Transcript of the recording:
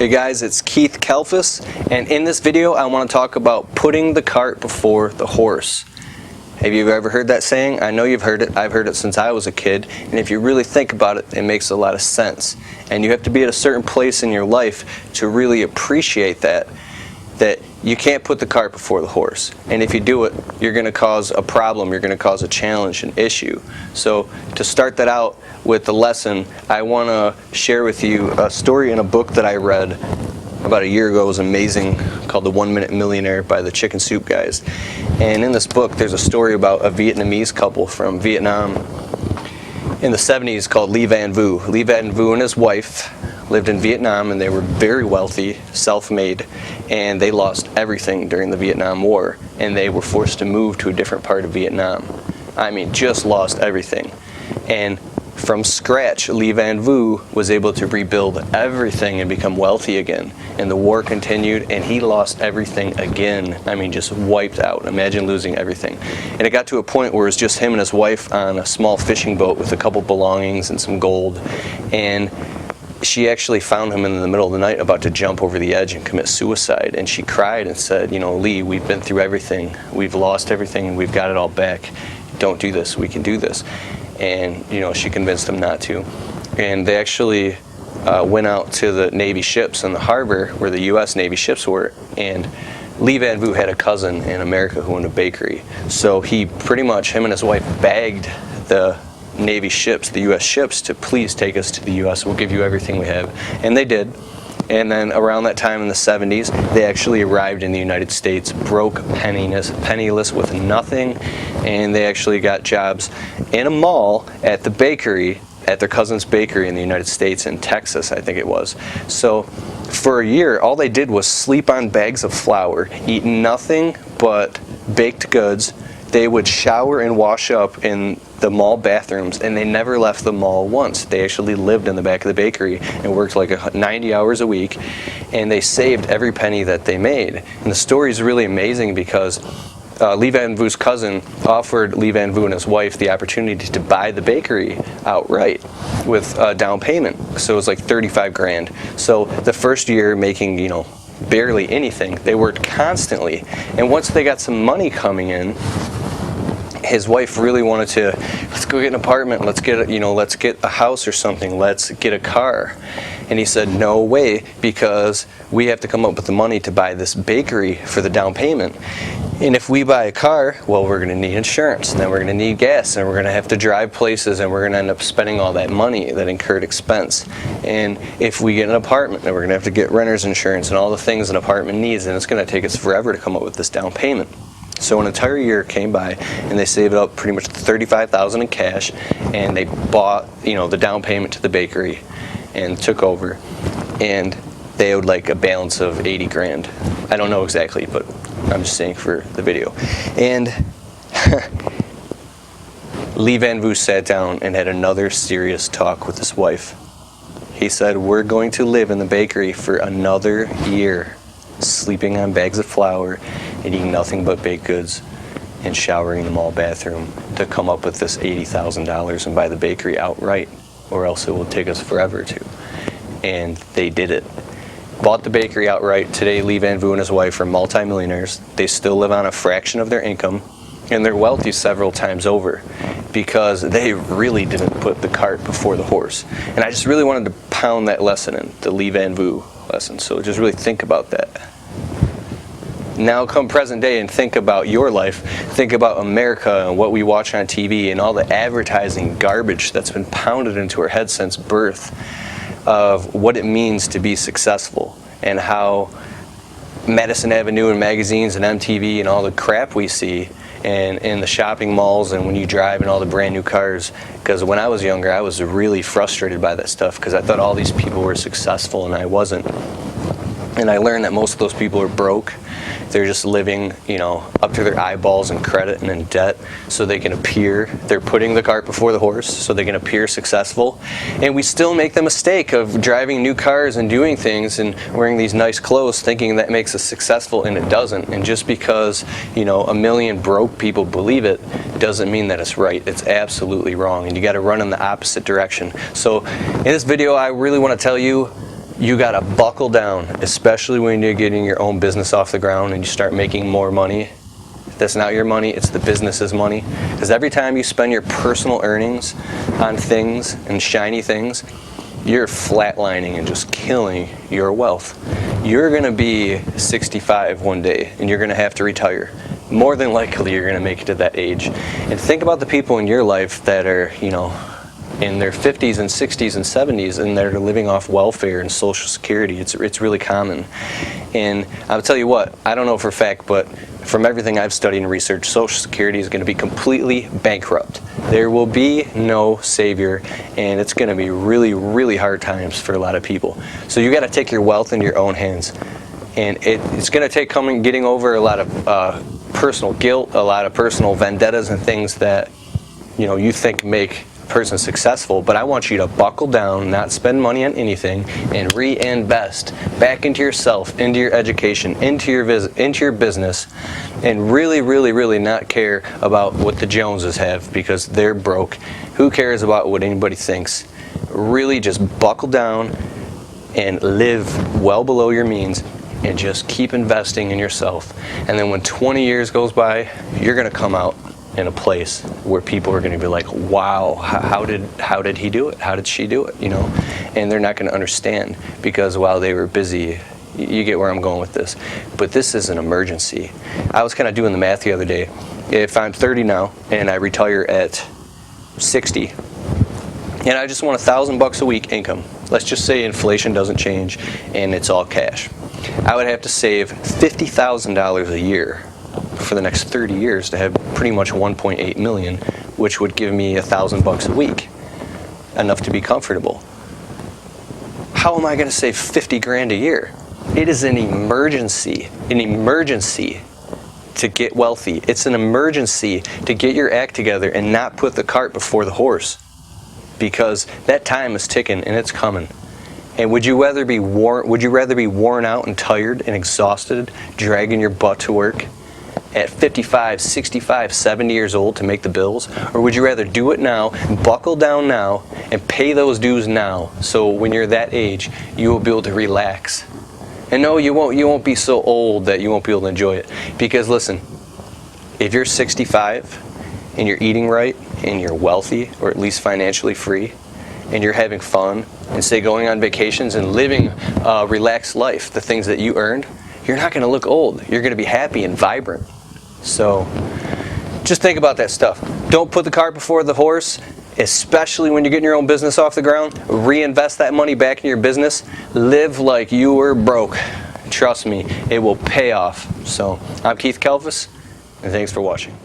Hey guys, it's Keith Kelfus, and in this video I want to talk about putting the cart before the horse. Have you ever heard that saying? I know you've heard it. I've heard it since I was a kid, and if you really think about it, it makes a lot of sense. And you have to be at a certain place in your life to really appreciate that you can't put the cart before the horse. And if you do it, you're going to cause a problem, you're going to cause a challenge, an issue. So to start that out with the lesson, I want to share with you a story in a book that I read about a year ago. It was amazing, called the One Minute Millionare by the Chicken Soup guys. And in this book there's a story about a Vietnamese couple from Vietnam in the 70s called Lee Van Vu. Lee Van Vu and his wife lived in Vietnam, and they were very wealthy, self-made, and they lost everything during the Vietnam War, and they were forced to move to a different part of Vietnam. I mean, just lost everything. And from scratch, Lee Van Vu was able to rebuild everything and become wealthy again. And the war continued, and he lost everything again. I mean, just wiped out. Imagine losing everything. And it got to a point where it was just him and his wife on a small fishing boat with a couple belongings and some gold. And she actually found him in the middle of the night about to jump over the edge and commit suicide. And she cried and said, you know, Lee, we've been through everything. We've lost everything, and we've got it all back. Don't do this. We can do this. And, you know, she convinced him not to. And they actually went out to the Navy ships in the harbor where the U.S. Navy ships were. And Lee Van Vu had a cousin in America who owned a bakery. So he pretty much, him and his wife, begged the Navy ships, the U.S. ships, to please take us to the U.S. We'll give you everything we have. And they did. And then around that time in the 70s, they actually arrived in the United States, broke, penniless with nothing, and they actually got jobs in a mall at the bakery, at their cousin's bakery in the United States, in Texas, I think it was. So for a year, all they did was sleep on bags of flour, eat nothing but baked goods. They would shower and wash up in the mall bathrooms, and they never left the mall once. They actually lived in the back of the bakery and worked like 90 hours a week, and they saved every penny that they made. And the story is really amazing because Lee Van Vu's cousin offered Lee Van Vu and his wife the opportunity to buy the bakery outright with a down payment. So it was like 35 grand. So the first year, making, you know, barely anything, they worked constantly. And once they got some money coming in, his wife really wanted to, let's go get an apartment, let's get a house or something, let's get a car. And he said, no way, because we have to come up with the money to buy this bakery for the down payment. And if we buy a car, well, we're going to need insurance, and then we're going to need gas, and we're going to have to drive places, and we're going to end up spending all that money, that incurred expense. And if we get an apartment, then we're going to have to get renter's insurance and all the things an apartment needs, and it's going to take us forever to come up with this down payment. So an entire year came by, and they saved up pretty much $35,000 in cash, and they bought, you know, the down payment to the bakery and took over, and they owed like a balance of 80 grand. I don't know exactly, but I'm just saying for the video. And Lee Van Vu sat down and had another serious talk with his wife. He said, we're going to live in the bakery for another year, sleeping on bags of flour, eating nothing but baked goods, and showering in the mall bathroom to come up with this $80,000 and buy the bakery outright, or else it will take us forever to. And they did it. Bought the bakery outright. Today, Lee Van Vu and his wife are multimillionaires. They still live on a fraction of their income, and they're wealthy several times over because they really didn't put the cart before the horse. And I just really wanted to pound that lesson in, the Lee Van Vu lesson. So just really think about that. Now come present day and think about your life. Think about America and what we watch on TV and all the advertising garbage that's been pounded into our heads since birth of what it means to be successful, and how Madison Avenue and magazines and MTV and all the crap we see, and in the shopping malls, and when you drive in all the brand new cars. Because when I was younger, I was really frustrated by that stuff because I thought all these people were successful and I wasn't. And I learned that most of those people are broke. They're just living, you know, up to their eyeballs in credit and in debt so they can appear. They're putting the cart before the horse so they can appear successful. And we still make the mistake of driving new cars and doing things and wearing these nice clothes thinking that makes us successful, and it doesn't. And just because, you know, a million broke people believe it doesn't mean that it's right. It's absolutely wrong, and you got to run in the opposite direction. So in this video, I really want to tell you, you gotta buckle down, especially when you're getting your own business off the ground and you start making more money. That's not your money, it's the business's money. Because every time you spend your personal earnings on things and shiny things, you're flatlining and just killing your wealth. You're gonna be 65 one day and you're gonna have to retire. More than likely you're gonna make it to that age. And think about the people in your life that are, in their 50s and 60s and 70s and they're living off welfare and Social Security. It's really common. And I'll tell you what, I don't know for a fact, but from everything I've studied and researched, Social Security is going to be completely bankrupt. There will be no savior, and it's going to be really, really hard times for a lot of people. So you got to take your wealth into your own hands. And it's going to take getting over a lot of personal guilt, a lot of personal vendettas and things that you think make person successful, but I want you to buckle down, not spend money on anything, and reinvest back into yourself, into your education, into your business, and really, really, really not care about what the Joneses have because they're broke. Who cares about what anybody thinks? Really just buckle down and live well below your means and just keep investing in yourself. And then when 20 years goes by, you're going to come out in a place where people are going to be like, wow, how did he do it? How did she do it? And they're not going to understand because while they were busy, you get where I'm going with this. But this is an emergency. I was kind of doing the math the other day. If I'm 30 now and I retire at 60, and I just want $1,000 a week income, let's just say inflation doesn't change and it's all cash, I would have to save $50,000 a year for the next 30 years to have pretty much 1.8 million, which would give me $1,000 a week, enough to be comfortable. How am I going to save 50 grand a year? It is an emergency to get wealthy. It's an emergency to get your act together and not put the cart before the horse, because that time is ticking and it's coming. And would you rather be worn out and tired and exhausted, dragging your butt to work at 55, 65, 70 years old to make the bills? Or would you rather do it now, buckle down now, and pay those dues now, so when you're that age, you will be able to relax? And no, you won't be so old that you won't be able to enjoy it. Because listen, if you're 65 and you're eating right and you're wealthy, or at least financially free, and you're having fun and say going on vacations and living a relaxed life, the things that you earned, you're not going to look old. You're going to be happy and vibrant. So just think about that stuff. Don't put the cart before the horse, especially when you're getting your own business off the ground. Reinvest that money back in your business. Live like you were broke. Trust me, it will pay off. So I'm Keith Kelvis, and thanks for watching.